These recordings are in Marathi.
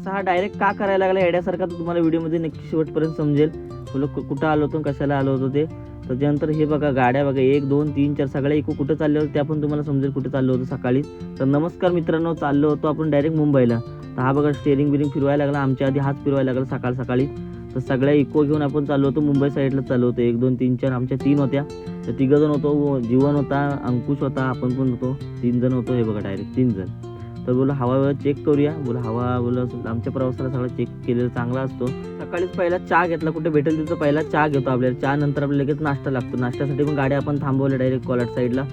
असा हा डायरेक्ट का करायला लागला येड्यासारखा, तर तुम्हाला व्हिडिओमध्ये नक्की शेवटपर्यंत समजेल. बोलो कुठं आलो होतो, कशाला आलो होतो ते. त्याच्यानंतर हे बघा गाड्या बघा 1 2 3 4 सगळ्या इकडे कुठं चालले होते त्या पण तुम्हाला समजेल कुठे चाललो होतो सकाळी. तर नमस्कार मित्रांनो, चाललो होतो आपण डायरेक्ट मुंबईला. तर हा बघा स्टेअरिंग बिरिंग फिरवायला लागला, आमच्या आधी हाच फिरवायला लागला सकाळ सकाळी. तर सगळ्या इको घेऊन आपण चाललो होतो मुंबई साईडला चाललो होतो. 1 2 3 4 आमच्या 3 होत्या. तर 3 जण होतो, जीवन होता, अंकुश होता, आपण पण होतो. 3 जण होतो. हे बघा डायरेक्ट 3 जण. तर बोला हवा चेक करूया, बोला हवा बोला आमच्या प्रवासाला सगळं चेक केलेलं चांगला असतो. सकाळीच पहिला चहा घेतला, कुठे भेटेल तिथं पहिला चहा घेतो आपल्याला. चहा नंतर आपल्याला लगेच नाश्ता लागतो. नाश्त्यासाठी पण गाड्या आपण थांबवल्या डायरेक्ट कोलाड साईडला.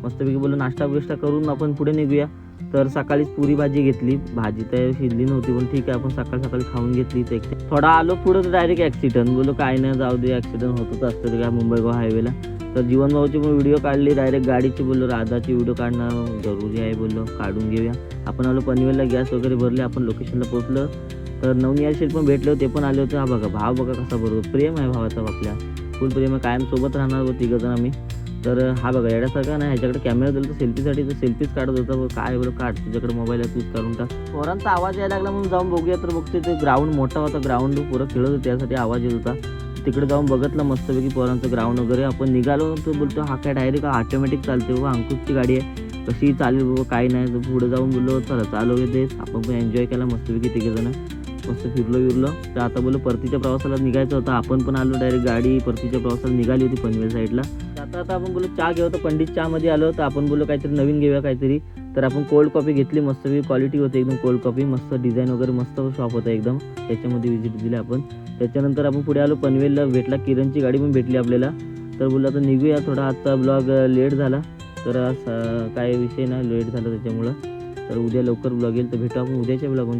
मस्तपैकी बोललो नाश्ता बिष्टा करून आपण पुढे निघूया. तर सकाळीच पुरी भाजी घेतली, भाजी तर शिजली नव्हती पण ठीक आहे आपण सकाळी सकाळी खाऊन घेतली. ते थोडा आलो पुढे तर डायरेक्ट ॲक्सिडेंट. बोलो काय नाही जाऊ दे, ॲक्सिडेंट होतच असतं काय मुंबई गोवा हायवेला. तर जीवन भाऊची पण व्हिडिओ काढली डायरेक्ट गाडीची. बोललो राधाची व्हिडिओ काढणं जरुरी आहे, बोललो काढून घेऊया. आपण आलो पनवेलला, गॅस वगैरे भरले, आपण लोकेशनला पोहोचलो. तर नवनिहाल शेठ पण भेटले होते, ते पण आले होते. हा बघा भाव बघा कसा बरोबर, प्रेम आहे भावाचा आपल्या, फुल प्रेम आहे, कायम सोबत राहणार होतो 3 जण आम्ही. तर हा बघा येण्यासारखा नाही, ह्याच्याकडे कॅमेरा दिला तर सेल्फीसाठी, तर सेल्फीच काढत होता. काय बोलो काढ, तुझ्याकडे मोबाईल आहे तूच काढून टाक. पोरांचा आवाज यायला लागला म्हणून जाऊन बघूया. तर बघते ते ग्राउंड मोठा होता, ग्राउंड पुरं खेळत होतं त्यासाठी आवाज येत होता. तिकडे जाऊन बघितलं मस्तपैकी पोरांचं ग्राउंड वगैरे. आपण निघालो तो बोलतो हा काय डायरेक्ट ऑटोमॅटिक चालते बाबा, अंकुशची गाडी आहे, कशी चालेल बाबा काय नाही. तर पुढे जाऊन बोललो चला चालू दे. आपण पण एन्जॉय केला मस्तपैकी 3 जण, मस्त फिरलो. तर आता बोललो परतीच्या प्रवासाला निघायचं होतं. आपण पण आलो डायरेक्ट, गाडी परतीच्या प्रवासाला निघाली होती पनवेल साईडला. आता आपण बोललो चहा घेऊ, तर पंडित चहामध्ये आलो. तर आपण बोललो काहीतरी नवीन घेऊया काहीतरी. तर आपण कोल्ड कॉफी घेतली, मस्तपैकी क्वालिटी होती एकदम कोल्ड कॉफी, मस्त डिझाईन वगैरे मस्त शॉप होता एकदम. त्याच्यामध्ये व्हिजिट दिली आपण. त्याच्यानंतर आपण पुढे आलो पनवेलला, भेटला किरणची गाडी पण भेटली आपल्याला. तर बोललो आता निघूया, थोडा आजचा ब्लॉग लेट झाला तर काय विषय नाही, लेट झाला त्याच्यामुळं. तर उद्या लवकर ब्लॉग येईल, तर भेटू आपण उद्याच्या ब्लॉगमध्ये.